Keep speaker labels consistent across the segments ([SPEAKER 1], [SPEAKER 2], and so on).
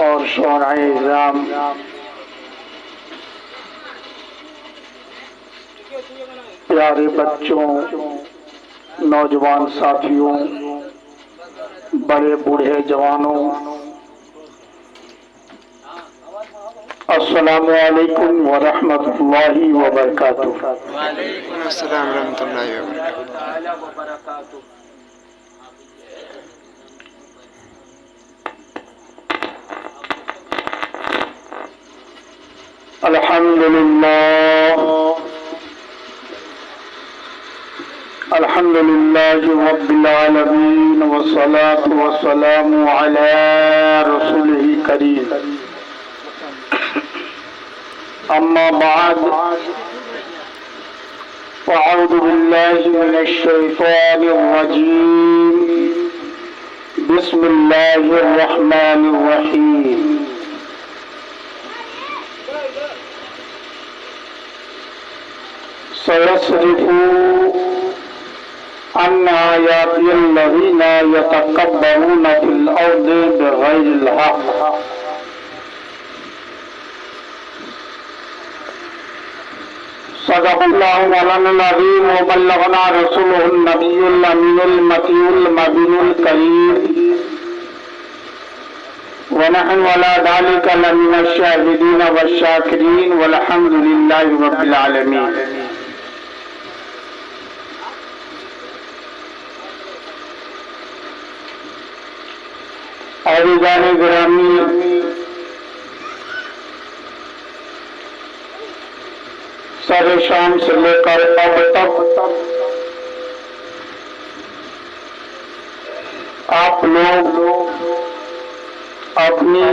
[SPEAKER 1] और शोहराए-इज़ाम, प्यारे बच्चों, नौजवान साथियों, बड़े बूढ़े जवानों, अस्सलामु अलैकुम व रहमतुल्लाहि व बरकातुहू।
[SPEAKER 2] वालेकुम अस्सलाम रहमतुल्लाहि व बरकातुहू।
[SPEAKER 1] अल्हम्दुलिल्लाह अल्हम्दुलिल्लाहि रब्बिल आलमीन वस्सलातु वस्सलामु अला रसूलिही करीम। अम्मा बाद फ़अऊज़ु बिल्लाहि मिनश शैतानिर रजीम। बिस्मिल्लाहिर रहमानिर रहीम। सयस्रिफ़ु अन आयातिल्लज़ीना यतकब्बरूना फ़िल अर्ज़ि बिग़ैरिल हक़्क़। सदक़ल्लाहु मौलाना अज़ीम व बल्लगना रसूलुहुन नबियुल अमीनुल मतीउल मबीनुल करीम व नहनु अला ज़ालिका लमिनश शाहिदीन वश्शाकिरीन वल्हम्दुलिल्लाहि रब्बिल आलमीन। अज़ीज़ाने गिरामी, सारे शाम से लेकर अब तक आप लोग अपनी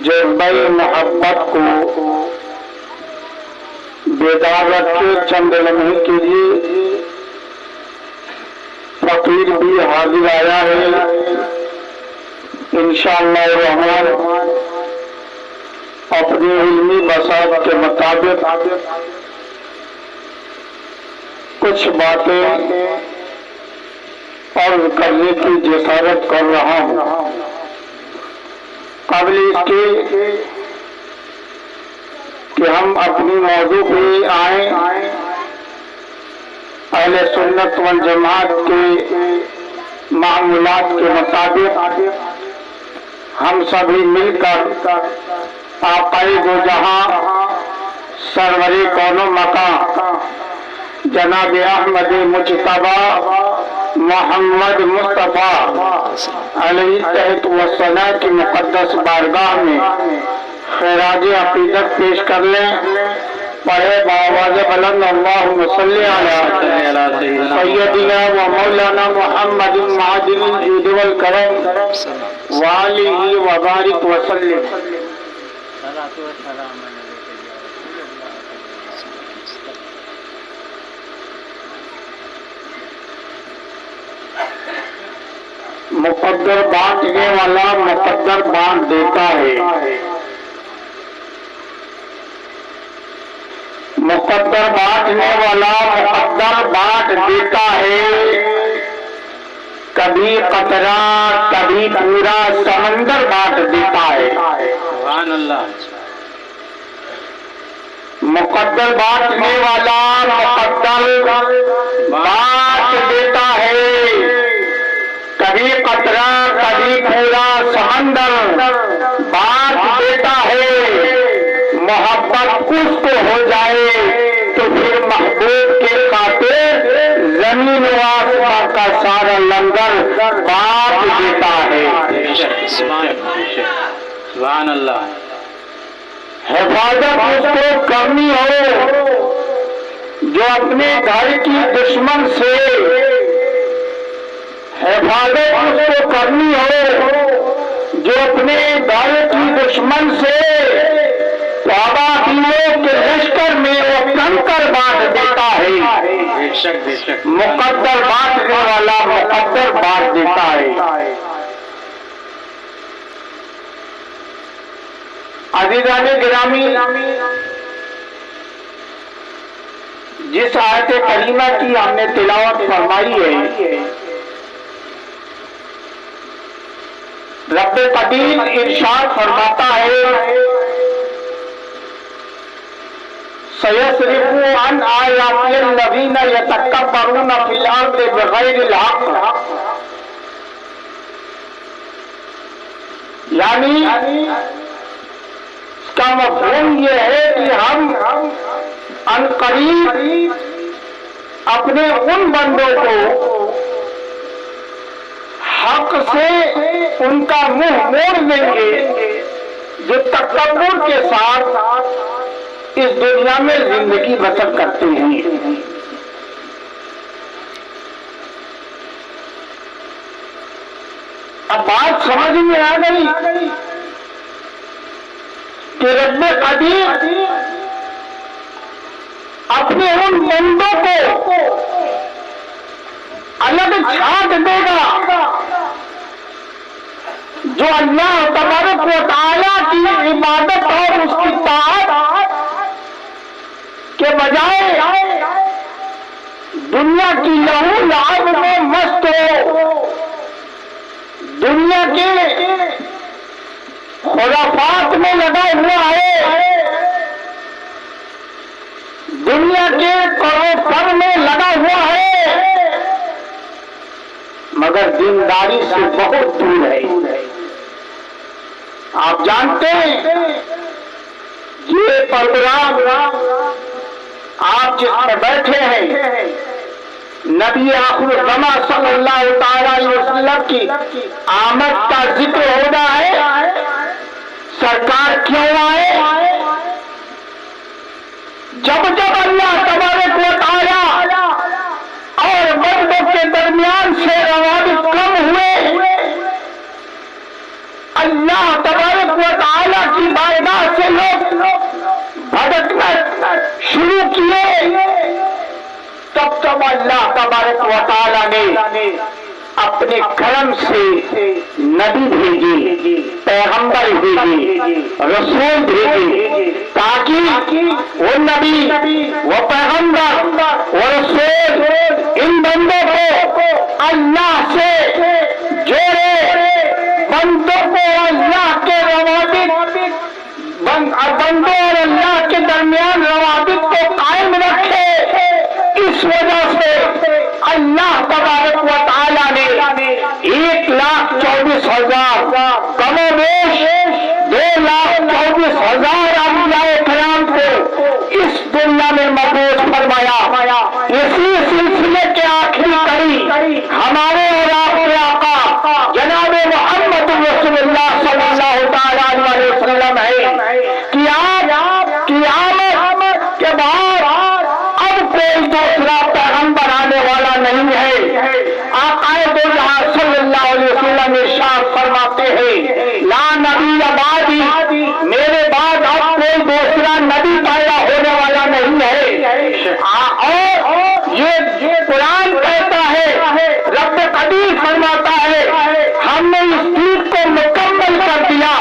[SPEAKER 1] जज्बे मोहब्बत को बेदार रखे। चंद लम्हे के लिए फकीर भी हाजिर आया है। इंशाअल्लाह रहमान अपनी इल्मी बसात के मुताबिक कुछ बातें अर्ज करने की जसारत कर रहा हूँ। काबिल इसके कि हम अपनी मौजू पे आए, अहले सुन्नत वल जमात के मामूलात के मुताबिक हम सभी मिलकर आक़ाए दो जहां सरवरे कौनो मकां जनाब अहमद मुज्तबा मोहम्मद मुस्तफ़ा अलैहि तहत वसना की मुक़द्दस बारगाह में खैराज अक़ीदत पेश कर लें। पढ़े बावाज़ बुलंद अल्लाहुम्मा सल्लि अला सय्यदिना व मौलाना मुहम्मदिन मादिनिल जूद वल करम व आलिहि व बारिक व सल्लिम। मुक़द्दर बांटने वाला मुक़द्दर बांट देता है। मुक़द्दर बांटने वाला मुक़द्दर बांट देता है। कभी कतरा कभी पूरा समंदर बांट देता है। सुभान अल्लाह। मुक़द्दर बांटने वाला मुक़द्दर बांट देता है। कभी कतरा कभी पूरा समंदर बांट देता है। मोहब्बत उसको हो जाए तो फिर महबूब के खातिर जमीन व आसमां का सारा लंगर बांट देता है। सुभान अल्लाह। हिफाजत उसको करनी हो जो अपने घर की दुश्मन से, हिफाजत उसको करनी हो जो अपने घर की दुश्मन से बाबादियों के लश्कर में वो कंकर बांट देता है। मुक़द्दर बांटने वाला मुक़द्दर बांट देता है। अज़ीज़ाने गिरामी, जिस आयत करीमा की हमने तिलावत फरमाई है, रब्बे कदीर इरशाद फरमाता है, सयस्रिफु अन आयातिल लज़ीना यतकब्बरूना फिल अर्दि बिगैरिल हक़, यानी इसका मफ़हूम ये है कि हम अनकरीब अपने उन बंदों को हक से उनका मुंह मोड़ देंगे जो तकब्बुर के साथ इस दुनिया में जिंदगी बसर करते हैं। अब बात समझ में आ गई कि रब्बे कदीर अपने उन बंदों को अलग छाट देगा जो अल्लाह तबारक व तआला की इबादत और उसकी ताअत के बजाय दुनिया की लहू लाभ में मस्त हो, दुनिया के खुराफात में लगा हुआ है, दुनिया के करोफर में लगा हुआ है, मगर दीनदारी से बहुत दूर है। आप जानते हैं ये प्रोग्राम आप जिस पर बैठे हैं, नबी आखिर ज़मा सल्लल्लाहु अलैहि वसल्लम की आमद का जिक्र हो रहा है। सरकार क्यों आए? जब जब अल्लाह तबारक व तआला और बंदों के दरमियान से रवाबित कम हुए, अल्लाह तबारक व तआला की बारगाह से लोग भटकना शुरू किए, तब तब अल्लाह तबारक व तआला ने अपने करम से नबी भेजे, पैगंबर भेजे, रसूल भेजे, ताकि वो नबी, वो पैगंबर, वो रसूल इन बंदों को अल्लाह से जोड़े, बंदों को अल्लाह के रवाबित, बंदों और अल्लाह के दरमियान रवाबित को कायम रखे। इस वजह से अल्लाह तबारक व तआला ने 1,24,000 कमोबेश 2,24,000 अंबियाए किराम को इस दुनिया में मबूस फरमाया। इसी सिलसिले के आखिरी कड़ी हमारे और आपके आका जनाब मोहम्मद रसूलुल्लाह सल्लल्लाहु अलैहि वसल्लम है कि आप क़यामत के बाद अब कोई दूसरा पैगंबर आने वाला नहीं है। आकाए दो जहां सल्लल्लाहु अलैहि वसल्लम इरशाद फरमाते हैं, ला नबी बादी, मेरे बाद अब कोई दूसरा नबी पैदा होने वाला नहीं है। और ये कुरान कहता है, रब कदीर फरमाता है, हमने इस दीन को मुकम्मल कर दिया।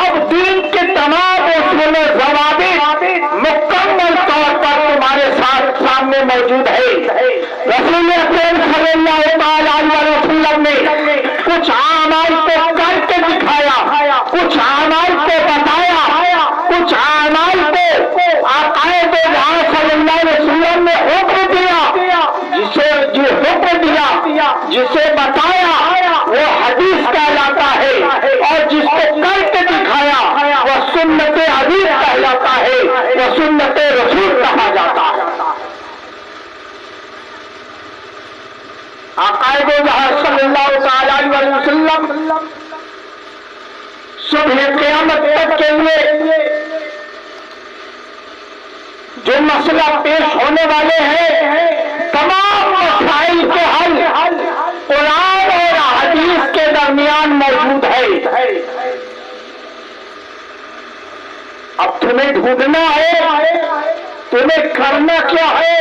[SPEAKER 1] अब दीन के तमाम उसूल ज़वाबित मुकम्मल तौर पर तुम्हारे साथ सामने मौजूद है। रसूल अकरम सल्लल्लाहु अलैहि वसल्लम ने कुछ आमाल को करके दिखाया, कुछ आमाल को बताया, कुछ आमाल को आकाए दो जहां सल्लल्लाहु अलैहि वसल्लम ने हुक्म दिया, जिसे बताया वो हदीस कहलाता है, और जिसको करके दिखाया वो सुन्नत हदीस कहलाता है, वो सुन्नत रसूल कहा जाता है। आकाए दो जहां सल्लल्लाहु अलैहि वसल्लम सुबह क़यामत तक के लिए जो मसला पेश होने वाले हैं, तमाम मसाइल के हल कुरान और हदीस के दरमियान मौजूद है। अब तुम्हें ढूंढना है, तुम्हें करना क्या है?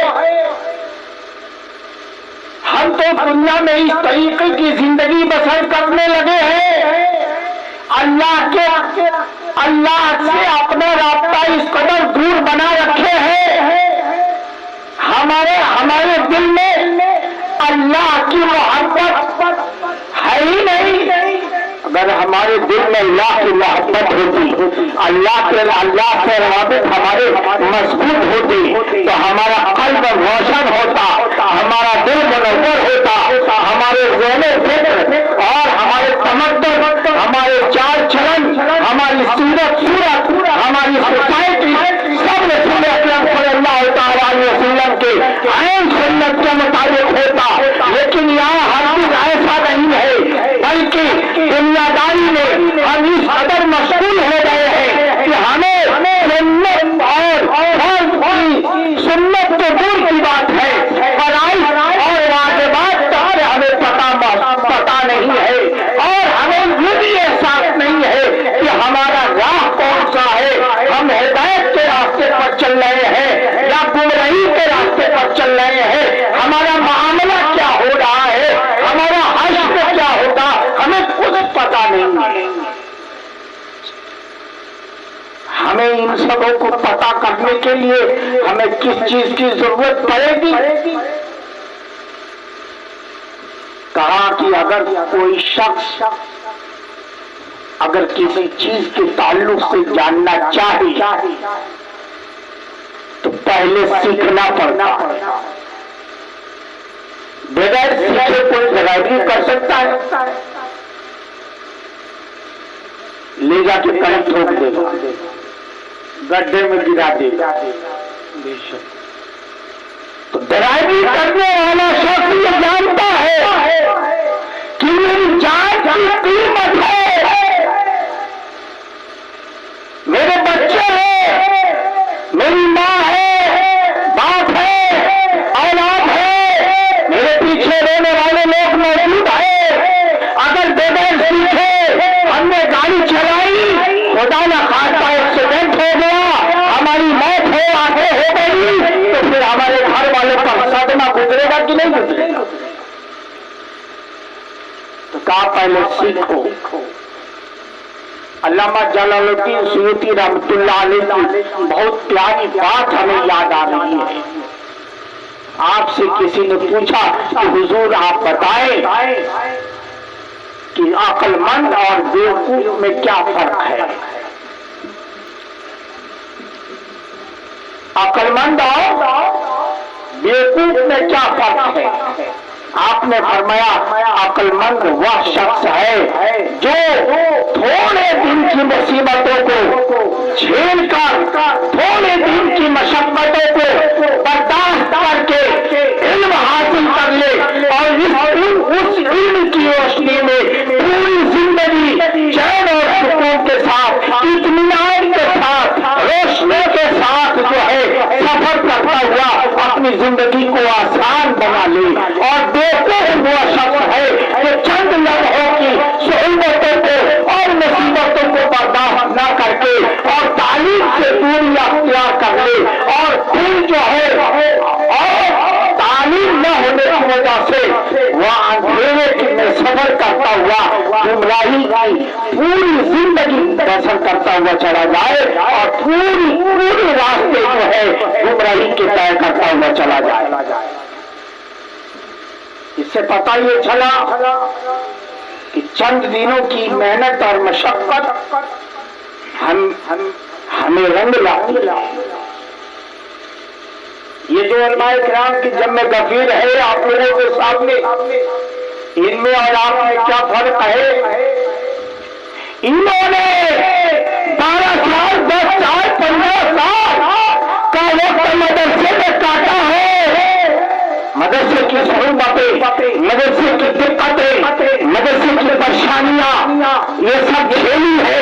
[SPEAKER 1] हम तो दुनिया में इस तरीके की जिंदगी बसर करने लगे हैं, अल्लाह से अपना रास्ता इस कदर दूर बना रखे हैं, हमारे दिल में अल्लाह की मोहब्बत है ही नहीं। अगर हमारे दिल में अल्लाह की मोहब्बत होती, अल्लाह से राबित हमारे मजबूत होते, तो हमारा कल्ब रोशन होता, हमारा दिल मुनव्वर होता, हमारे ज़हन फिक्र और हमारे तमद्दुन, हमारे चाल चलन, हमारी सीरत सूरत, हमारी सोसाइटी सब रसूल अकरम सल्लल्लाहु अलैहि वसल्लम के ऐन सुन्नत के मुताबिक होता। लेकिन यहाँ हर चीज ऐसा नहीं है, बल्कि दुनियादारी में हम इस कदर मशगूल हो गए हैं कि हमें सुन्नत तो दूर की बात है, फराइज और वाजिबात का हमें पता नहीं है, और हमें ये भी एहसास नहीं है कि हमारा राह कौन सा है। हम हिदायत के रास्ते पर चल रहे हैं या गुमराही के रास्ते पर चल रहे हैं, हमारा मामला क्या हो रहा है, हमारा हश्र क्या होगा, हमें खुद पता नहीं। हमें इन सबों को पता करने के लिए हमें किस चीज की जरूरत पड़ेगी? कहा कि अगर कोई शख्स अगर किसी चीज के ताल्लुक से जानना चाहे तो पहले सीखना पड़ता। बगैर सीखे कोई ड्राइविंग कर सकता है? ले जाके कहीं ठोक देगा, गड्ढे में गिरा देगा। तो ड्राइविंग करने वाला शख्स ये जानता है कि मेरी जान की कीमत है, मेरे बच्चे हैं, मेरी माँ है, बाप है, औलाद है, मेरे पीछे रहने वाले लोग मौजूद है। अगर बगैर सीखे हमने गाड़ी चलाई, खुदा न खास्ता एक्सीडेंट हो गया, हमारी मौत हो आगे हो गई, तो फिर हमारे घर वालों पर सदमा गुजरेगा कि नहीं गुजरेगा? तो कहा पहले सीखो। अल्लामा जलालुद्दीन सुयूती रहमतुल्लाह अलैह की बहुत प्यारी बात हमें याद आ रही है। आपसे किसी ने पूछा कि हुजूर आप बताएं कि अक्लमंद और बेवकूफ में क्या फर्क है? अक्लमंद और बेवकूफ में क्या फर्क है? आपने फरमाया अक्लमंद वह शख्स है जो थोड़े दिन की मुसीबतों को झेलकर, थोड़े दिन की मशक्कतों को बर्दाश्त करके इल्म हासिल कर ले और उस इल्म की रोशनी में पूरी जिंदगी चैन और सुकून के साथ, इत्मीनान के साथ, रोशनी के साथ जो है सफर करता हुआ अपनी जिंदगी को आसान बना ले। और देखते हुआ शख्स है जो चंद लम्हों की सुहूलतों को और मुसीबतों को बर्दाश्त न करके और तालीम से दूरी अख्तियार कर ले, और फिर जो है और तालीम न होने की वजह से वह अंधेरे में सफर करता हुआ गुमराही की पूरी जिंदगी बसर करता हुआ चला जाए और पूरी रास्ते जो है गुमराही के तय करता हुआ चला जाए। इससे पता ये चला कि चंद दिनों की मेहनत और मशक्कत हमें रंग लाती है। ये जो उलमाए किराम की जम्मे गफीर है आप लोगों के सामने, इनमें और आप में क्या फर्क है? इन्होंने 12 साल 10 साल 15 साल का वक्त मदरसे में काटा है। मदरसे की सुहूलतें, मदरसे की दिक्कतें, मदरसे की परेशानियां, ये सब झेली है।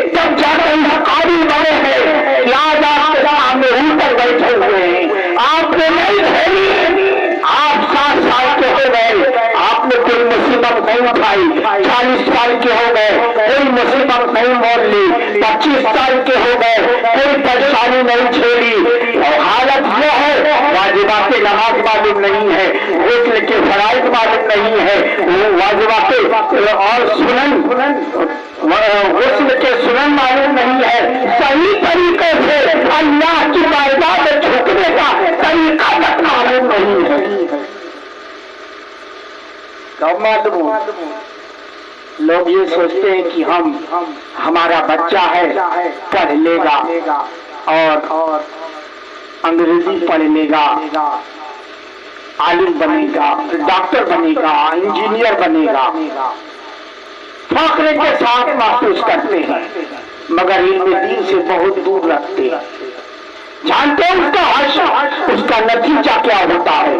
[SPEAKER 1] तब जाकर इस काबिल बने हैं कि आज आपके सामने ऊपर बैठे हुए हैं। आपने नहीं झेली, आप 7 साल के हो गए, आपने कोई मुसीबत नहीं उठाई। 40 साल के हो गए, कोई मुसीबत नहीं मोल ली। 25 साल के हो गए, कोई परेशानी नहीं झेली। और हालत यह है वाजिबात नमाज मालूम नहीं है, गुस्ल के फराइज मालूम नहीं है, वाजिबात और सुनन गुस्ल के सुनन मालूम नहीं है, सही तरीके से अल्लाह की बारगाह में झुकने का तरीका तक मालूम नहीं है। कब मालूम? लोग ये सोचते हैं कि हमारा बच्चा है, पढ़ लेगा और अंग्रेजी पढ़ लेगा, आलिम बनेगा, डॉक्टर बनेगा, इंजीनियर बनेगा, फख्र के साथ महसूस करते हैं, मगर इल्म दीन से बहुत दूर रखते हैं। जानते हैं उसका हर्ष, उसका नतीजा क्या होता है?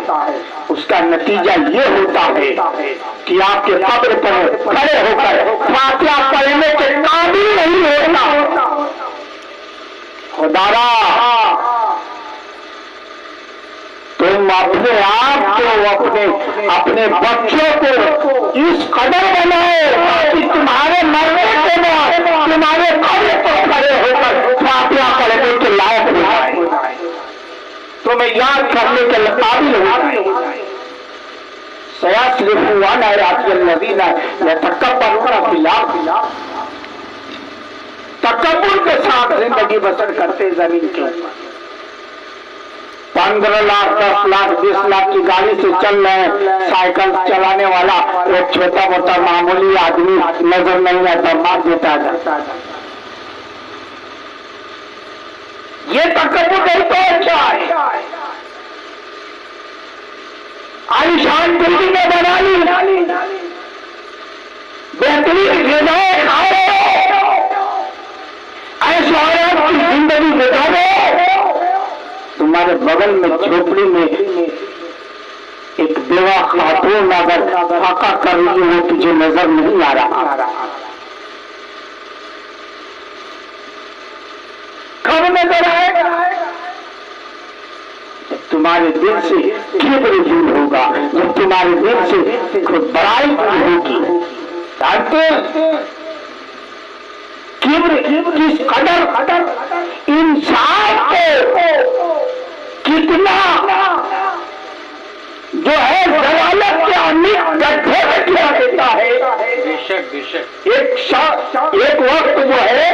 [SPEAKER 1] उसका नतीजा ये होता है कि आपके कब्र पर खड़े होकर फातिहा पढ़ने के काबिल नहीं होता। खुदारा तुम अपने आप को, अपने बच्चों को इस कदर बनाओ कि तुम्हारे मरने के बाद तुम्हारे कब्र पर खड़े होकर फातिहा पढ़ने के लायक हो जाए, तुम्हें याद करने के काबिल हो जाए। सयास्रिफून आयातिल्लज़ीना यतकब्बरूना फिल-अर्ज़, तकब्बुर के साथ जिंदगी बसर करते जमीन के ऊपर। 15 लाख 10 लाख 20 लाख की गाड़ी से चल रहे साइकिल चलाने वाला एक छोटा मोटा मामूली आदमी नजर नहीं आता, मार देता है। ये तकब्बुर नहीं तो अच्छा है। आलिशान बिल्डिंगें बना ली, बेहतरीन ग़िज़ाएं खाओ, ऐशो-आराम की जिंदगी गुजारो, तुम्हारे बगल में झोपड़ी में एक बेवा खातून अगर फाका कर रही हो तुझे नजर नहीं आ रहा, कब नजर आएगा? जब तुम्हारे दिल से किब्र दूर होगा, जब तुम्हारे दिल से खुद बड़ाई दूर होगी। जानते किब्र किस कदर इंसान को कितना जो है जलालत के अनेक गड्ढे में गिरा देता है। एक वक्त जो है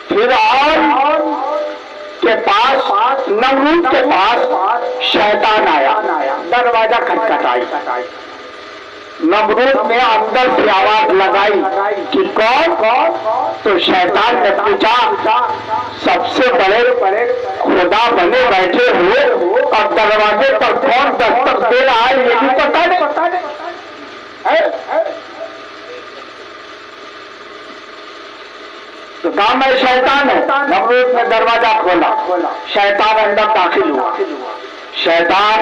[SPEAKER 1] फिरऔन के पास, नमरूद के पास शैतान आया, दरवाजा खटखटाई। नमरूद ने अंदर से आवाज लगाई कि कौन? तो शैतान ने पूछा, सबसे बड़े खुदा बने बैठे हो और दरवाजे पर कौन दस्तक दे रहा है ये भी पता नहीं है? तो कहा मैं शैतान है। नमरूद ने दरवाजा खोला, शैतान अंदर दाखिल हुआ। शैतान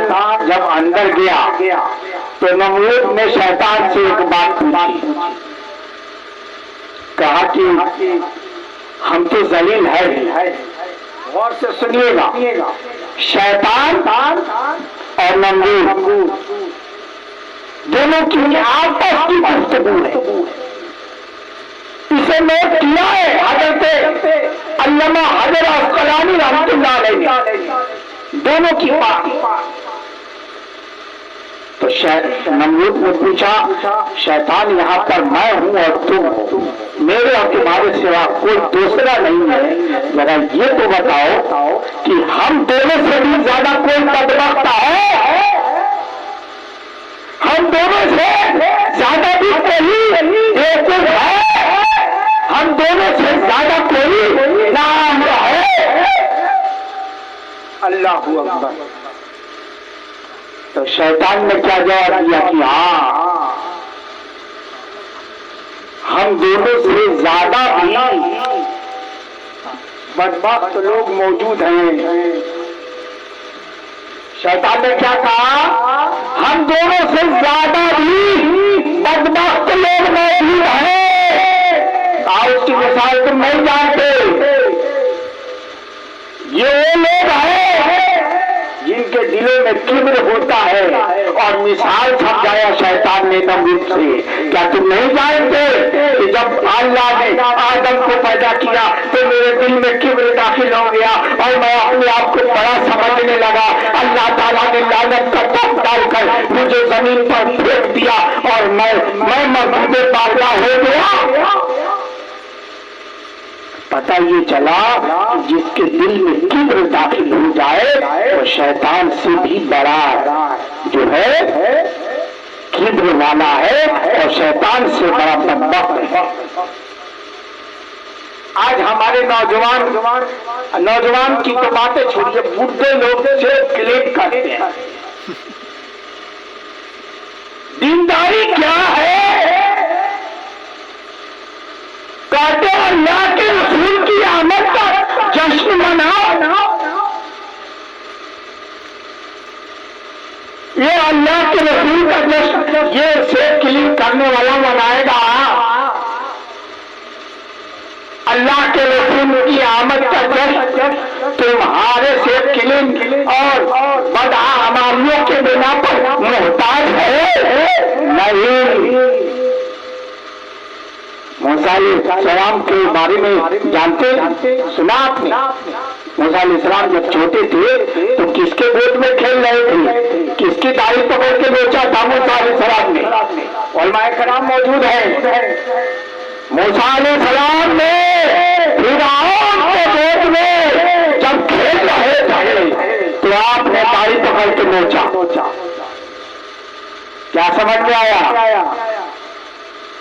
[SPEAKER 1] जब अंदर गया तो नमरूद ने शैतान से एक बात पूछी, कहा कि हम तो जलील है। गौर से सुनिएगा, शैतान और नमरूद दोनों की आपस की गुफ्तगू है। इसे नोट किया है हजरत अल्लामा हजर अस्कलानी रहमतुल्लाह अलैह, दोनों की बात। तो नमरूद ने पूछा, शैतान यहाँ पर मैं हूँ और तुम हो, मेरे और तुम्हारे सिवा कोई दूसरा नहीं है। जरा ये तो बताओ कि हम दोनों से भी ज्यादा कोई बदबख्त है? हम दोनों से ज्यादा भी कोई बेवकूफ है? हम दोनों से ज्यादा कोई नाम है? अल्लाहू अकबर। तो शैतान ने क्या जवाब दिया कि हाँ, हम दोनों से ज्यादा भी बदबख्त लोग मौजूद हैं। शैतान ने क्या कहा? हम दोनों से ज्यादा भी बदबख्त लोग मौजूद हैं। उसकी मिसाल तुम नहीं जानते, ये वो लोग हैं जिनके दिलों में किब्र होता है। और मिसाल समझाया शैतान ने नमरूद से, क्या तुम नहीं जानते कि जब अल्लाह ने आदम को पैदा किया तो मेरे दिल में किब्र दाखिल हो गया और मैं अपने आप को बड़ा समझने लगा। अल्लाह ताला ने लानत का तख्त डालकर मुझे जमीन पर फेंक दिया और मैं महबूब पागला हो गया। पता ये चला कि जिसके दिल में किब्र दाखिल हो जाए वो शैतान से भी बड़ा जो है किब्र वाला है और शैतान से बड़ा बदबख्त है। आज हमारे नौजवान की तो बातें छोड़िए, बुढ़े लोग से क्लिक करते हैं। दीनदारी क्या है? कहते हैं अल्लाह के रसूल की आमद का जश्न मनाओ। ये अल्लाह के रसूल का जश्न ये से क्लिक करने वाला मनाएगा। अल्लाह के रसूल की आमद का जश्न तुम्हारे से क्लीन और बदआमालियों के बिना पर मोहताज है नहीं। मूसा अलैहिस्सलाम के बारे में जानते सुना आपने? मूसा अलैहिस्सलाम जब छोटे थे तो किसके गोद में खेल रहे थे? किसकी दाढ़ी पकड़ के बेचा था मूसा अलैहिस्सलाम ने? उलमाए कराम मौजूद है। मूसा अलैहिस्सलाम ने फिरौन के गोद में जब खेल रहे थे तो आपने दाढ़ी पकड़ के बेचा। क्या समझ में आया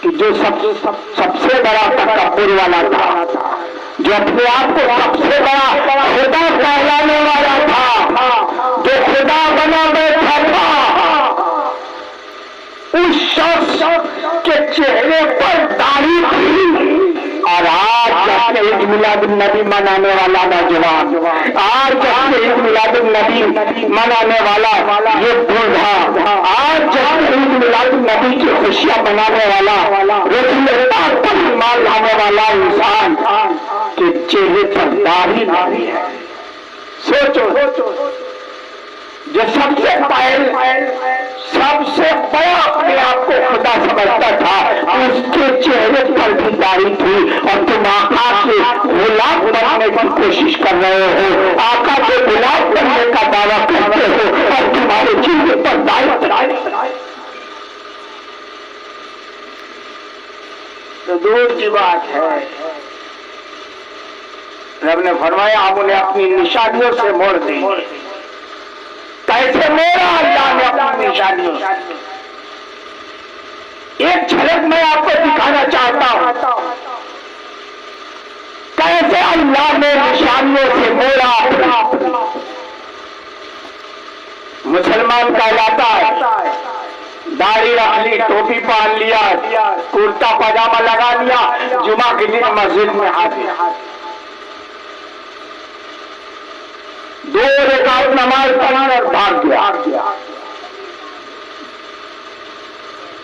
[SPEAKER 1] कि जो सबसे बड़ा तकब्बुर वाला था, जो अपने आप को सबसे बड़ा खुदा कहलाने वाला था, जो खुदा बना बैठा था, उस शख्स के चेहरे पर दाढ़ी थी। और आज जब ईद मिलाद नबी मनाने वाला नौजवान, आज जब ईद मिलाद नबी मनाने वाला ये बूढ़ा, आज जब ईद मिलाद नबी की खुशियां मनाने वाला रसूल पाक पर ईमान लाने वाला इंसान के चेहरे पर दाढ़ी नहीं है। सोचो, जो सबसे बड़ा अपने आप को खुदा समझता था, उसके चेहरे पर भी दाढ़ी थी। और तुम आका के गुलाम बनने की कोशिश कर रहे हो, आका के गुलाम बनने का दावा करते हो और तुम्हारे चेहरे पर दाढ़ी तो दूर की बात है। रब ने फरमाया आप उन्हें अपनी निशानियों से मोड़ दी। कैसे मोड़ा अल्लाह ने अपनी निशानियों से? एक झलक मैं आपको दिखाना चाहता हूं कैसे अल्लाह ने निशानियों से मोड़ा। मुसलमान कहलाता है, दाढ़ी रख ली, टोपी पहन लिया, कुर्ता पजामा लगा लिया, जुमा के दिन मस्जिद में हाजिर, 2 रकात नमाज पढ़ा और भाग गया।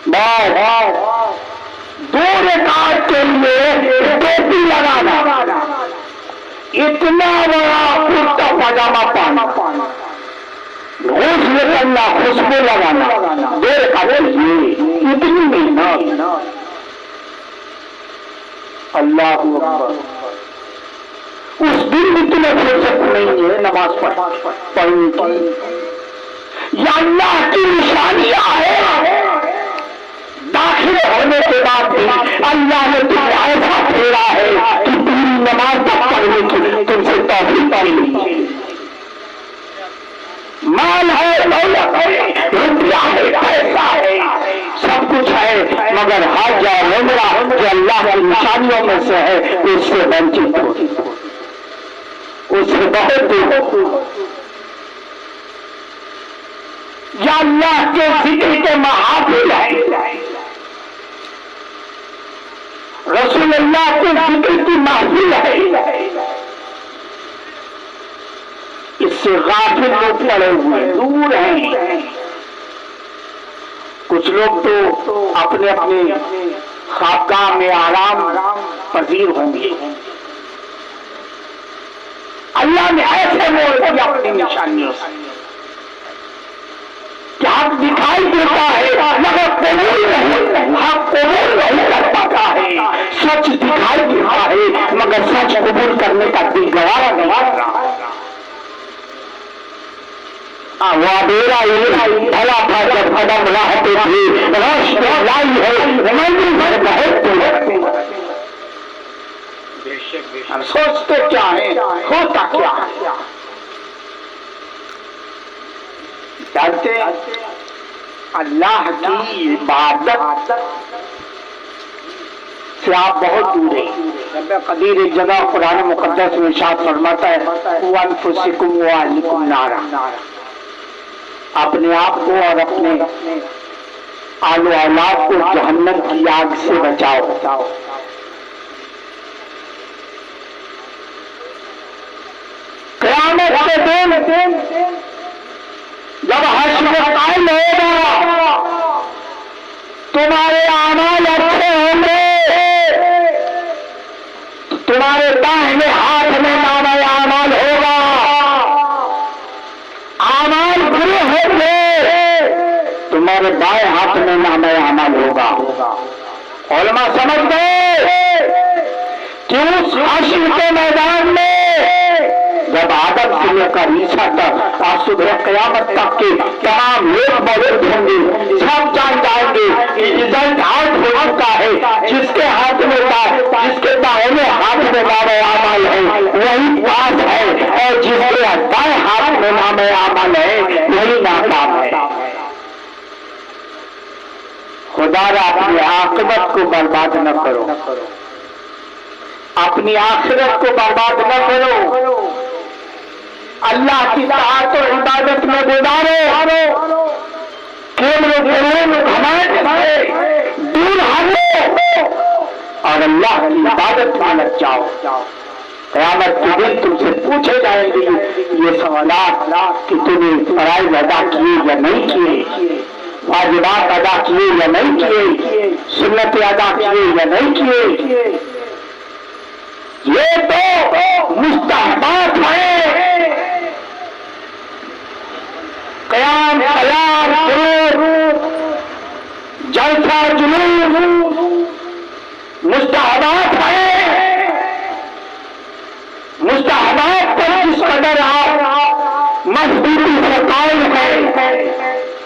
[SPEAKER 1] बस 2 रकात के लिए टोपी लगाना, इतना बड़ा कुर्ता पजामा पहनना, घूस करना, खुशबू लगाना, 2 रकात के लिए इतनी मेहनत। अल्लाह अकबर। उस दिन भी तुम्हें फुर्सत नहीं है नमाज पढ़ने की। या अल्लाह की निशानियां है। दाखिल होने के बाद भी अल्लाह ने तुम्हें ऐसा फेरा है कि पूरी नमाज तक पढ़ने की तुमसे तौफीक मिली। माल है, दौलत है, रुपया है, पैसा है, सब कुछ है, मगर हज और उम्रा जो अल्लाह की निशानियों में से है उससे वंचित हो, उससे बहुत दूर। या अल्लाह के जिक्र के महाफिल है, रसूल अल्लाह के जिक्र की महफिल है, इससे गाफिल लोग पड़े हुए दूर हैं। कुछ लोग तो अपने अपने खाबगाह में आराम पजीर होंगे। अल्लाह ने ऐसे मोड़ दिया अपनी निशानियों से कि हक दिखाई देता है मगर कबूल नहीं, हक कबूल नहीं कर पाता है। सच दिखाई देता है मगर सच कबूल करने का दिल गवारा नहीं कर रहा। वादेरा भला था जब कदम रहते थे, रोशनी लाई है मंजिल पर बहुत। हम सोचते क्या है, होता क्या है जानते? अल्लाह की इबादत से आप बहुत दूर हैं। रब्बे कदीर एक जगह कुरान मुकद्दस में इरशाद फरमाता है, वअनफुसिकुम व अहलिकुम नारा, अपने आप को और अपने आलो औलाद को जहन्नम की आग से बचाओ। क़यामत के दिन जब हश्र कायम होगा, तुम्हारे आमाल अच्छे होंगे, तुम्हारे दाहिने हाथ में नामा आमाल होगा, आमाल बुरे होंगे, तुम्हारे बाएं हाथ में नामा आमाल होगा। उलमा समझ गए कि उस हश्र के मैदान में जब आदम से लेकर ईसा तक और सुबह क़यामत तक के तमाम लोग मौजूद होंगे, सब जान जाएंगे कि रिजल्ट आउट हो चुका है। जिसके हाथ में जिसके दाहिने हाथ में नामे आमाल है वही पास है, और जिसके बाएं हाथ में नामे आमाल है वही नाकाम है। खुदारा अपनी आखिरत को बर्बाद न करो, अपनी आखिरत को बर्बाद न करो, अल्लाह की ताअत और इबादत में गुजारो, केवल घमंड से दूर हटो और अल्लाह की इबादत में लग जाओ। क़यामत के दिन तुमसे पूछे जाएंगे ये सवालात कि तूने फराइज़ अदा किए या नहीं किए, वाजिबात अदा किए या नहीं किए, सुन्नत अदा किए या नहीं किए। ये तो मुस्तहबात है। क़याम क़याम जलसा जुलूस मुस्तहबात है। मुस्तहबात पर जिस कदर आप मजबूती से कायम है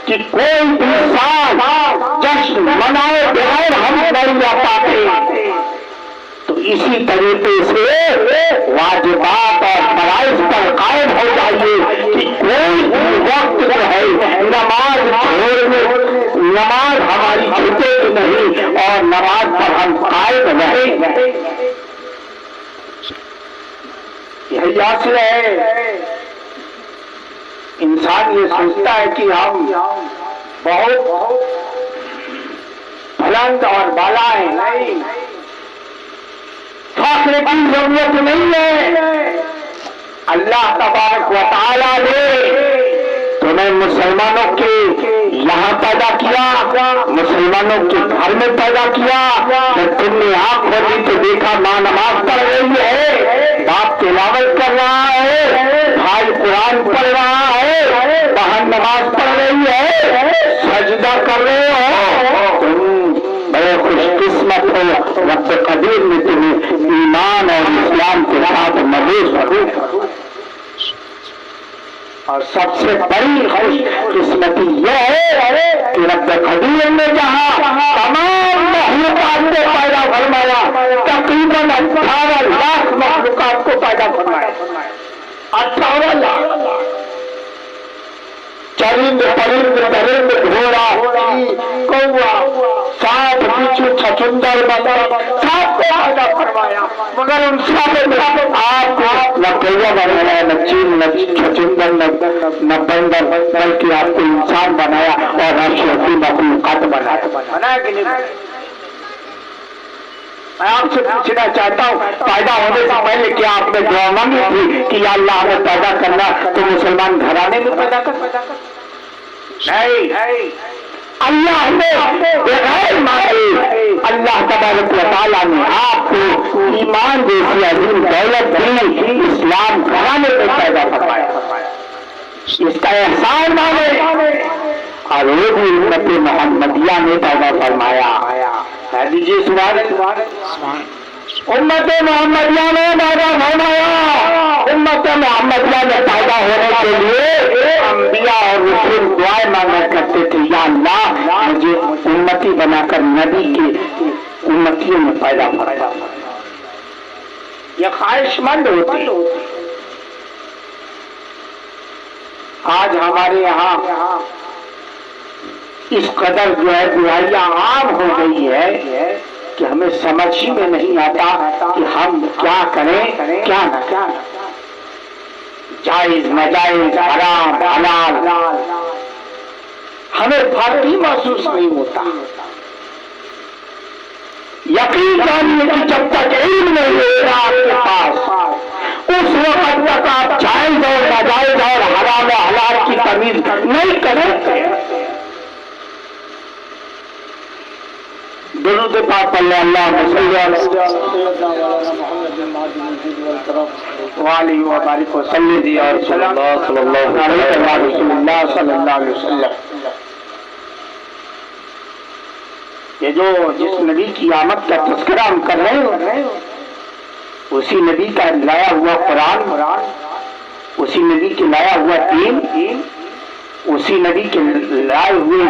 [SPEAKER 1] कि कोई भी साल जश्न मनाए बगैर हम नहीं रह पाते, तो इसी तरीके से वाजिबात और फराइज़ पर कायम हो जाइए कि कोई भी वक्त जो है नमाज छोड़ने, नमाज हमारी छूटेगी नहीं और नमाज पर हम कायम रहेंगे। यही आशय है। इंसान ये सोचता है कि हम बहुत बुलंद और बाला है, नहीं, फाखरे की जरूरत नहीं है। अल्लाह तबारक व तआला ने तुम्हें मुसलमानों के यहाँ पैदा किया, मुसलमानों के घर में पैदा किया। जब तुमने आँख खोली तो देखा माँ नमाज पढ़ रही है, बाप तिलावत कर रहा है, भाई कुरान पढ़ रहा है, बहन नमाज पढ़ रही है, सजदा कर रहे हो। तुम बड़े खुशकिस्मत हो, रब कदीर ने तुम्हें ईमान और इस्लाम के साथ मबूस और सबसे बड़ी खुशकिस्मती यह है कि रब कदीर ने जहाँ तमाम मखलूकात को पैदा फरमाया, तकरीबन 18 लाख मखलूकात को पैदा फरमाया। 18 लाख चरिंद परिंद दरिंद घोड़ा कौआ सांप बिच्छू छछुंदर बंदर सबको पैदा फरमाया, मगर उन सब आपको न कौआ बनाया, न चील, न छछुंदर, न बंदर, बल्कि आपको इंसान बनाया और अशरफी मखलूकात बनाया कि नहीं? मैं आपसे पूछना चाहता हूँ, पैदा होने से पहले क्या आपने दुआ मांगी थी कि या अल्लाह हमें पैदा करना तो मुसलमान घराने में पैदा कर? नहीं, अल्लाह ने बगैर मांगे अल्लाह तबारक व तआला ने आपको ईमान जैसी अजीम दौलत दी, इस्लाम घराने में पैदा फरमाया। इसका एहसान माने और वो भी उम्मत मोहम्मदिया ने पैदा फरमाया। दीजिए सुभान उम्मत मोहम्मदिया ने पैदा फरमाया। उम्मत मोहम्मदिया में पैदा होने के लिए अंबिया और रसूल दुआएं मांगा करते थे, या अल्लाह मुझे उम्मती बनाकर नबी के उम्मतियों में पैदा फरमाया। यह ख्वाहिशमंद होती। आज हमारे यहाँ इस कदर जो है बुराइयां आम हो गई है कि हमें समझ ही में नहीं आता कि हम क्या करें क्या न करें। जायज नाजायज हराम हलाल हमें फर्क ही महसूस नहीं होता। यकीन जानिए कि जब तक इल्म नहीं होगा आपके पास, उस वक्त तक आप जायज और नाजायज और हराम और हलाल की तमीज नहीं करेंगे। दुरूद पाक पढ़ लो, अल्लाहुम्मा सल्ली अला वाली व बारिक व सल्ली और सल्लल्लाहु अलैहि वसल्लम। ये जो जिस नबी की आमद का तज़किरा हम कर रहे हैं, उसी नबी का लाया हुआ कुरान, उसी नबी के लाया हुआ दीन, उसी नबी के लाए हुए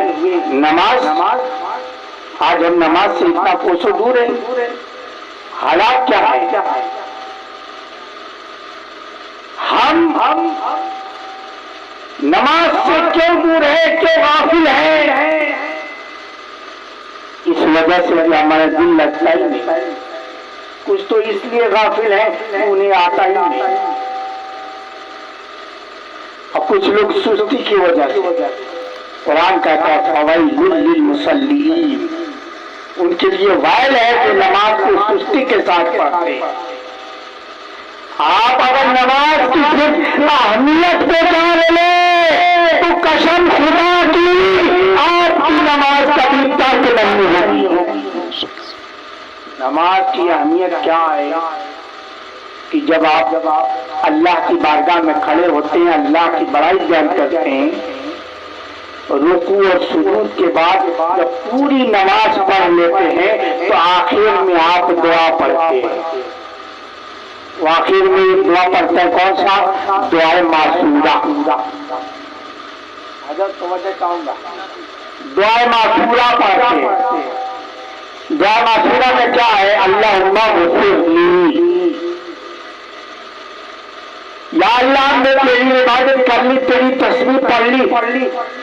[SPEAKER 1] नमाज। आज हम नमाज से इतना कोसों दूर है। हालात क्या है? हम नमाज से क्यों दूर है, क्यों गाफिल है? इस वजह से कि हमारा दिल लगता ही नहीं। कुछ तो इसलिए गाफिल है कि उन्हें आता ही नहीं, और कुछ लोग सुस्ती की वजह से। कुरान कहता है फवैलुल लिल मुसल्लीन, उनके लिए वाइल है जो नमाज को सुस्ती के साथ पढ़ते हैं। आप अगर नमाज की सिर्फ अहमियत पहचान ले तो कसम खुदा की आपकी नमाज कभी तर्क नहीं होगी। नमाज की अहमियत क्या है कि जब आप अल्लाह की बारगाह में खड़े होते हैं, अल्लाह की बड़ाई बयान करते हैं, रुकू और सुजूद के बाद जब पूरी नमाज पढ़ लेते हैं तो आखिर में आप दुआ पढ़ते हैं। वो आखिर में दुआ पढ़ते हैं, कौन सा? दुआए मासूरा। दुआए मासूरा पढ़ते हैं। दुआ मासूरा में क्या है? अल्लाहुम्मा ग़फ़िरली, या अल्लाह ने तेरी इबादत कर ली, तेरी तस्बीह पढ़ ली,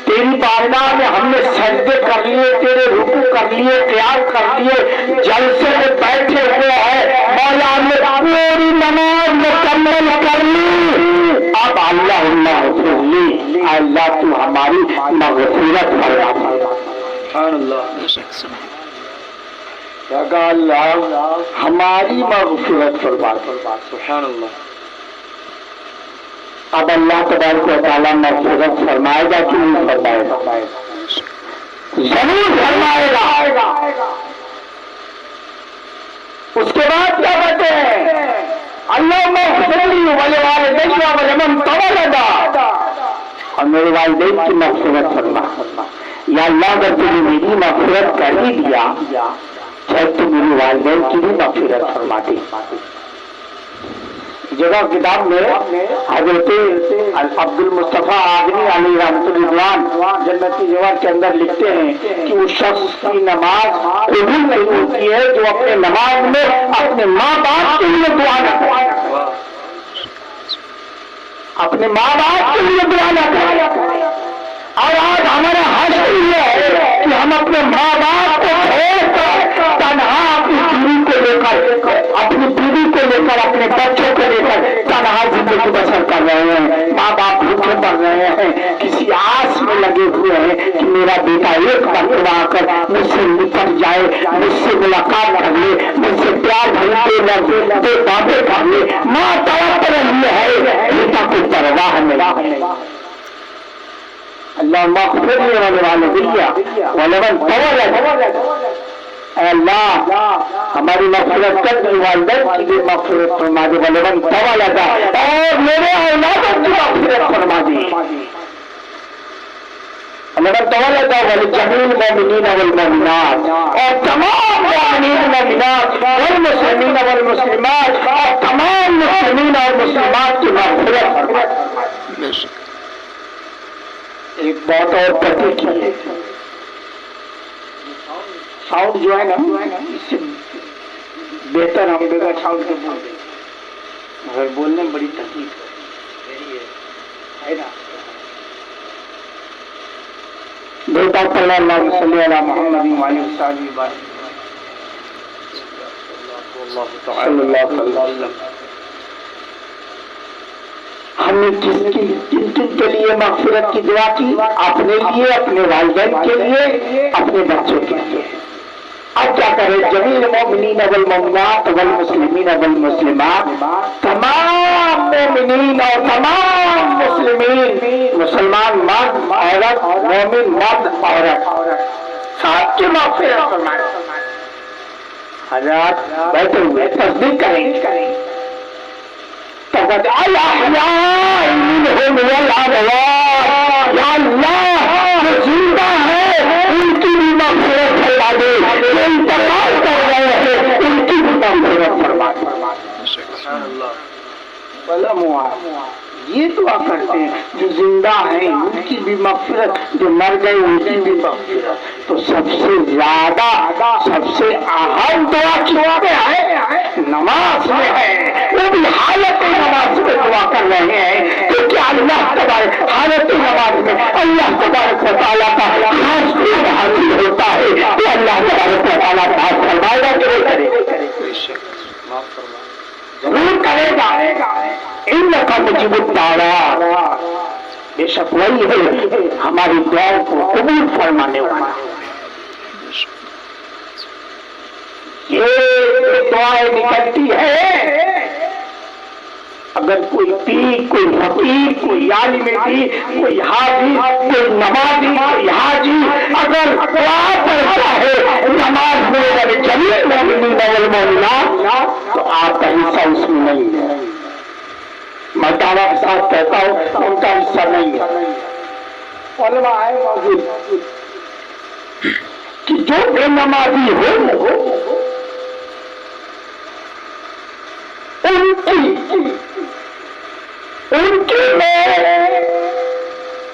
[SPEAKER 1] तेरी बारगाह में हमने सजदे कर लिए, तेरे रुकू कर लिए, क़ियाम कर लिए, जलसे में बैठे हुए हैं, मौला ने पूरी नमाज मुकम्मल कर ली। अब अल्लाहुम्मा ग़फ़िरली, अल्लाह तू हमारी मग़फ़िरत फरमा। अल्लाह हमारी मग़फ़िरत फरमा। सुभान अल्लाह। अब अल्लाह तबारक व तआला मग़फ़िरत फरमाएगा कि नहीं फरमाएगा? जरूर फरमाएगा। उसके बाद क्या कहते हैं? अल्लाहुम्मा ग़फ़िरली व लिवालिदैया व लिमन तवल्लदा, और मेरे वालिदैन की मग़फ़िरत फरमा। या अल्लाह अगर तूने मेरी मग़फ़िरत कर ही दिया, चाहे तू मेरी वालिदैन की भी मग़फ़िरत फरमा दे। जगह किताब में हज़रत अब्दुल मुस्तफा आज़मी अलैहि रहमतुल्लाह जन्नती जवाब के अंदर लिखते हैं कि उस शख्स की नमाज कबूल नहीं होती है जो अपने नमाज में अपने माँ बाप के लिए दुआ न करे, अपने माँ बाप के लिए दुआ न करे। और आज हमारा हासिल ये है कि हम अपने माँ बाप को छोड़कर तन्हा अपनी बीवी को लेकर, अपनी बीवी को लेकर, अपने बच्चों को लेकर तन्हा जिंदगी बसर कर रहे हैं। माँ बाप भूखे पड़ रहे हैं, किसी आस में लगे हुए हैं कि मेरा बेटा एक मरतबा आकर मुझसे निपट जाए, मुझसे मुलाकात कर ले, मुझसे प्यार भरी दो बातें कर ले। माँ तड़प रही है, बेटा को परवाह नहीं। अल्लाह मग़फ़िरली व लिवालिदैया व लिमन तवल्लदा, अल्लाह हमारी मग़फ़िरत कर दे, वालिदैन की भी मग़फ़िरत फरमा दे, व लिमन तवल्लदा, और मेरे औलादों की मग़फ़िरत फरमा दे। लिमन तवल्लदा व लिजमील मोमिनीन वल मोमिनात, और तमाम मोमिनीन मोमिनात वल मुस्लिमीन वल मुस्लिमात, और तमाम मुस्लिमीन और मुस्लिमात की मग़फ़िरत फरमा। एक बात और पते की है, साउंड जो है ना, इससे बेहतर हम बेगर साउंड के बोल दें, मगर बोलने में बड़ी तकलीफ है ना। बेटा सल्लल्लाहु अलैहि वसल्लम हमने किन के लिए मग़फ़िरत की दुआ की? अपने लिए, अपने वालिदैन के लिए, अपने बच्चों के लिए। अब क्या करें? जमील मोमिनीन वल मोमिनात वल मुस्लिमीन वल मुस्लिमात, तमाम मोमिनीन और तमाम मुस्लिमीन, मुसलमान मर्द औरत, मोमिन मर्द औरत, सबकी मग़फ़िरत फरमाए। हज़रत बैठे हुए तस्दीक करेंगे। जो जिंदा है उनकी भी मग़फ़िरत फरमा दे, जो इंतकाल कर रहे हैं उनकी भी मग़फ़िरत फरमा दे। ये दुआ करते हैं जो जिंदा हैं उनकी भी मग़फ़िरत, जो मर गए उनकी भी मग़फ़िरत। तो सबसे ज्यादा, सबसे अहम दुआ क्या है? नमाज में है। वो भी हालत नमाज में दुआ कर रहे हैं, क्योंकि अल्लाह तबारक हालत नमाज में अल्लाह तबारक व तआला का खास प्रेम हासिल होता है। तो अल्लाह तबारक व तआला माफ फरमाएगा कि नहीं करेगा? जरूर करेगा। इन्नका मुजीबुद दावा, बेशक वही है हमारी दुआओं को कबूल फरमाने वाला। ये दुआएं निकलती है अगर कोई पीर, कोई फकीर, कोई आलिम दीन, कोई हाफिज, कोई नमाजी, कोई हाजी अगर दुआ पढ़ता है नमाज में जमील मोमिनीन वल मोमिनात, तो आपका हिस्सा उसमें नहीं है। मैं दावा के साथ कहता हूँ उनका हिस्सा नहीं है। उलमा है मौजूद कि जो बेनमाजी हो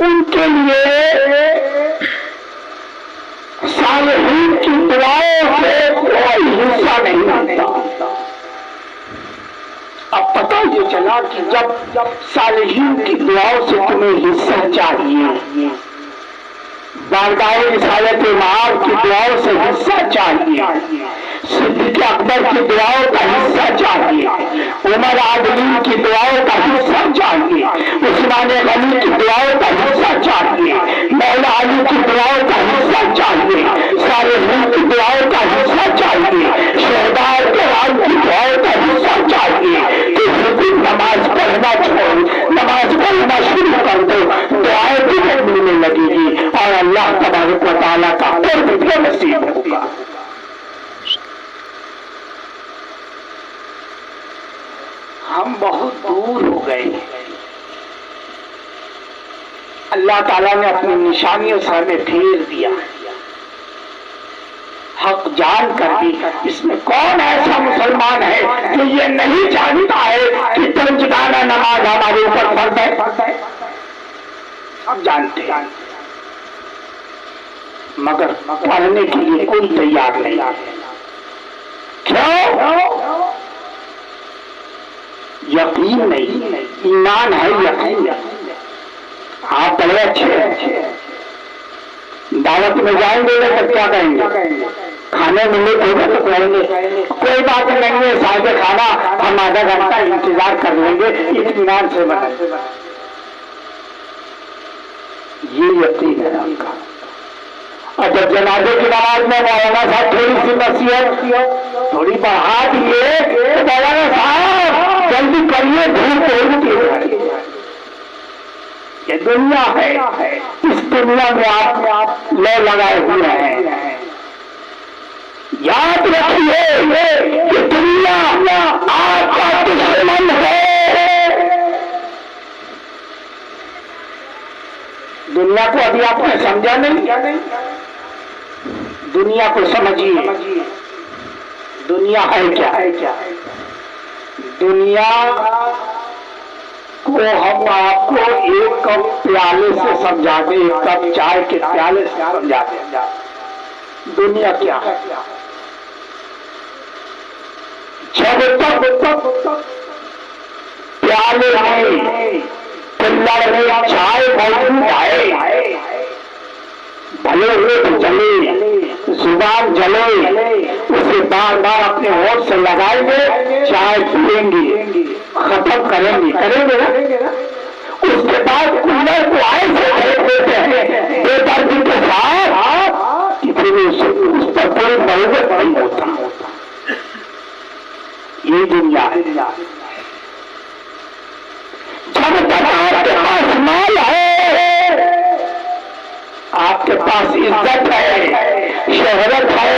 [SPEAKER 1] उनके लिए सालिहीन की दुआओं से कोई हिस्सा नहीं मिलता। अब पता ये चला कि जब सालिहीन की दुआओं से तुम्हें हिस्सा चाहिए, बारगाह रिसालत मआब की दुआओं से हिस्सा चाहिए, सिद्दीक़ अकबर की दुआओं का हिस्सा चाहिए, उमर आदमी की दुआओं का हिस्सा चाहिए, उस्मान गनी की दुआओं का हिस्सा चाहिए, मौला अली की दुआओं का हिस्सा चाहिए, सालिहीन की दुआओं का हिस्सा चाहिए, शहदाए किराम की दुआओं का हिस्सा चाहिए। किसी दिन नमाज पढ़ना छोड़, नमाज पढ़ना शुरू कर दो, दुआएं भी मिलने लगेगी और अल्लाह तबारक व तआला का कुर्ब भी नसीब होगा। हम बहुत दूर हो गए। अल्लाह ताला ने अपनी निशानियों से हमें फेर दिया, हक जान कर भी। इसमें कौन ऐसा मुसलमान है जो ये नहीं जानता है कि पंजगाना नमाज हमारे ऊपर फर्ज है? अब जानते हैं, मगर पढ़ने के लिए कोई तैयार नहीं। क्यों? यकीन नहीं, ईमान है, यकीन। आप बड़े अच्छे दावत में जाएंगे तो क्या कहेंगे? खाने मिले होगा तो कहेंगे कोई बात नहीं है साहब खाना हम आधा घंटा इंतजार कर लेंगे, इत्मीनान से बना। ये यकीन है आपका। और जब जनाजे की नमाज में मौलाना साहब थोड़ी सी नसीहत थोड़ी बढ़ा दिए तो मौलाना साहब जल्दी करिए, धूप होती है। ये दुनिया है, इस दुनिया में आप लो लगाए हुए हैं। याद रखिए कि दुनिया आपका दुश्मन है। दुनिया को अभी आपने समझा नहीं? दुनिया को समझिए। दुनिया है क्या? दुनिया को हम आपको एक कप प्याले से समझा दें, एक कप चाय के प्याले से समझा दें। दुनिया क्या है? जब तक प्याले में कुल्हड़ में चाय मौजूद है, भले होठ जले, जुबान जले, उसे बार बार अपने होठ से लगाएंगे, चाय पिएंगे, खत्म करेंगे ना। उसके बाद कूलर को आए से भेज देते हैं बेदर्दी के साथ कि फिर उस पर कोई नौबत नहीं होता। ये दुनिया है। जब तक आपके पास माल है, आपके पास इज्जत है, शोहरत है,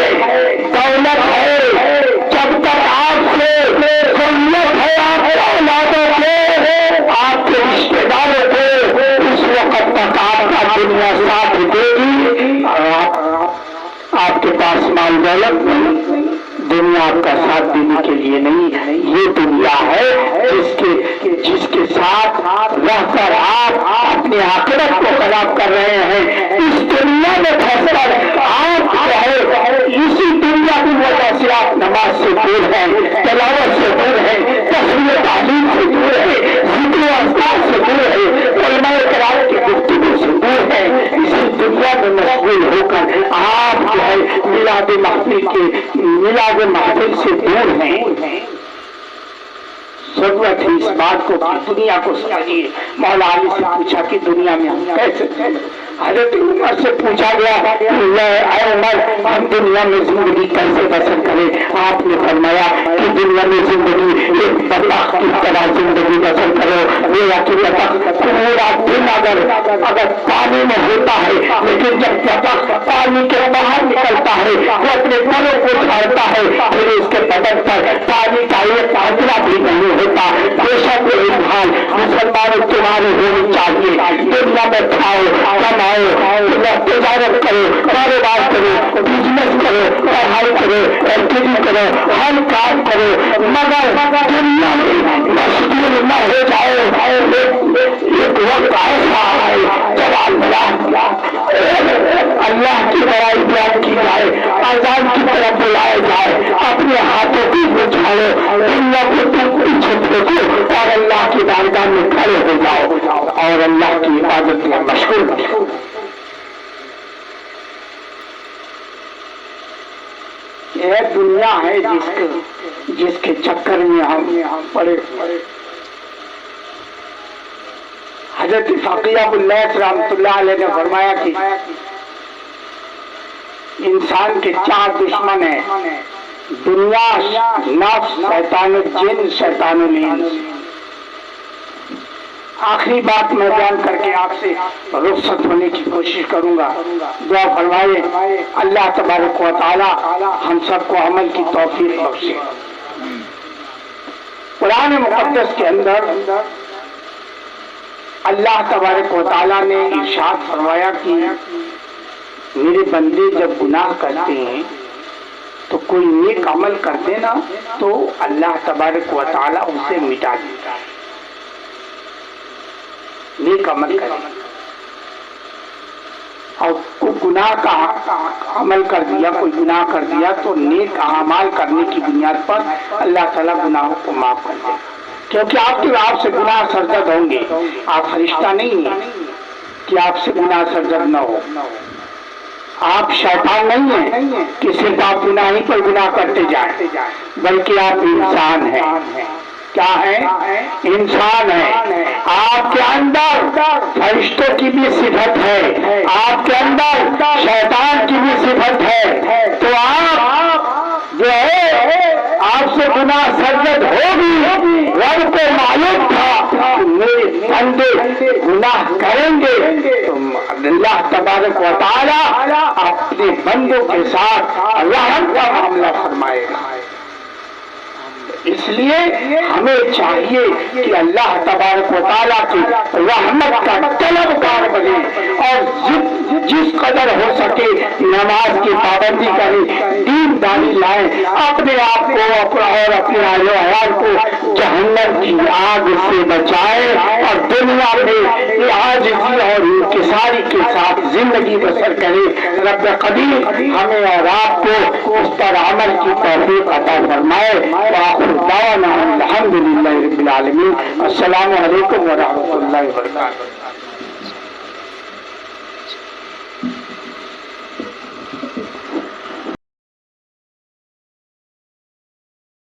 [SPEAKER 1] दौलत है, जब तक आपसे जरूरत है आपके औलादों के, आपके रिश्तेदारों को, उस वक्त तक आपका दुनिया साथ देगी। और आपके पास माल दौलत नहीं, दुनिया आपका साथ देने के लिए नहीं। ये दुनिया है जिसके साथ रहकर आप अपने आखिरत को खराब कर रहे हैं। इस दुनिया में फंसकर आप जो है, इसी दुनिया की वजह से आप नमाज से दूर हैं, तलावत से दूर हैं, तस्वीर तालीम से दूर है, जिक्र अस्कार से दूर है, उलमाए किराम की गुफ्तगू से दूर है। इसी दुनिया में मशगूल होकर आप जो है मिलाद महफिल से दूर हैं। जरूरत है इस बात को कि दुनिया को समझिए। मौला अली से पूछा कि दुनिया में हम कैसे, हजरत उमर से पूछा गया उमर हम दुनिया में जिंदगी कैसे बसर करें। आपने फरमाया कि दुनिया में जिंदगी एक बतख की तरह जिंदगी बसर करो। मेरा कि बतख पूरा दिन अगर पानी में होता है, लेकिन जब बतख पानी के बाहर निकलता है वो अपने पलों को झाड़ता है, फिर उसके बदन पर पानी का एक कांटला भी नहीं होता। बेशक एक हाल मुसलमानों तुम्हारे होनी चाहिए। दुनिया में खाओ, कमाओ, तजारत करो, कारोबार करो, बिजनेस करो, पढ़ाई करो, एलटीडी करो, हर काम करो, मगर दुनिया में मशगूल न हो जाओ। एक वक्त ऐसा है जब अल्लाह की बड़ाई बयान की जाए, अजान की तरफ बुलाया जाए, अपने हाथों की बुझाओ, दुनिया को तुम पीछे फेंको और अल्लाह की बारगाह में खड़े हो जाओ और अल्लाह की इबादत में मशगूल हो। यह दुनिया है जिसके चक्कर में हम पड़े। हजरत फ़क़ीहुल्लैथ रहमतुल्लाह अलैह ने फरमाया कि इंसान के 4 दुश्मन हैं, दुनिया, नफ्स, शैतान जिन, शैतान इंस। आखिरी बात मैं बयान करके आपसे रुखसत होने की कोशिश करूंगा। दुआ फरमाए अल्लाह तबारक व तआला हम सबको अमल की तौफीक बख्शे। कुरान मुक़द्दस के अंदर अल्लाह तबारक व तआला ने इरशाद फरमाया कि मेरे बंदे जब गुनाह करते हैं तो कोई नेक अमल करते ना तो अल्लाह तबारक व तआला उसे मिटा देता है। नेक अमल करें और कोई गुनाह का अमल कर दिया, कोई गुनाह कर दिया तो नेक अमाल करने की बुनियाद पर अल्लाह ताला गुनाहों को माफ कर दे। क्योंकि आपसे गुनाह सरजद होंगे। आप फरिश्ता नहीं है कि आपसे गुनाह सरजद न हो। आप शैतान नहीं है कि सिर्फ आप गुनाह ही पर गुनाह करते जाए, बल्कि आप इंसान हैं। क्या है? इंसान है। आपके अंदर फरिश्तों की भी सिफत है, आपके अंदर शैतान की भी सिफत है। तो आप जो है आपसे गुनाह सरजद होगी। रब को मालूम था मेरे बंदे गुनाह करेंगे तो अल्लाह तबारक व तआला अपने बंदों के साथ रहम का मामला फरमाएगा। इसलिए हमें चाहिए कि अल्लाह तबारक व तआला की रहमत का तलबगार बने और जिस कदर हो सके नमाज की पाबंदी करें, दीनदारी लाएं, अपने आप को और अपने आले अयाल को जहन्नम की आग से बचाएं और दुनिया में आजिज़ी और इंकिसारी के साथ जिंदगी बसर करें। रब कदीर हमें और आपको उस पर अमल की तौफीक अता फरमाए। अल्हम्दुलिल्लाहि रब्बिल आलमीन। अस्सलामु अलैकुम व रहमतुल्लाहि व बरकातुहू।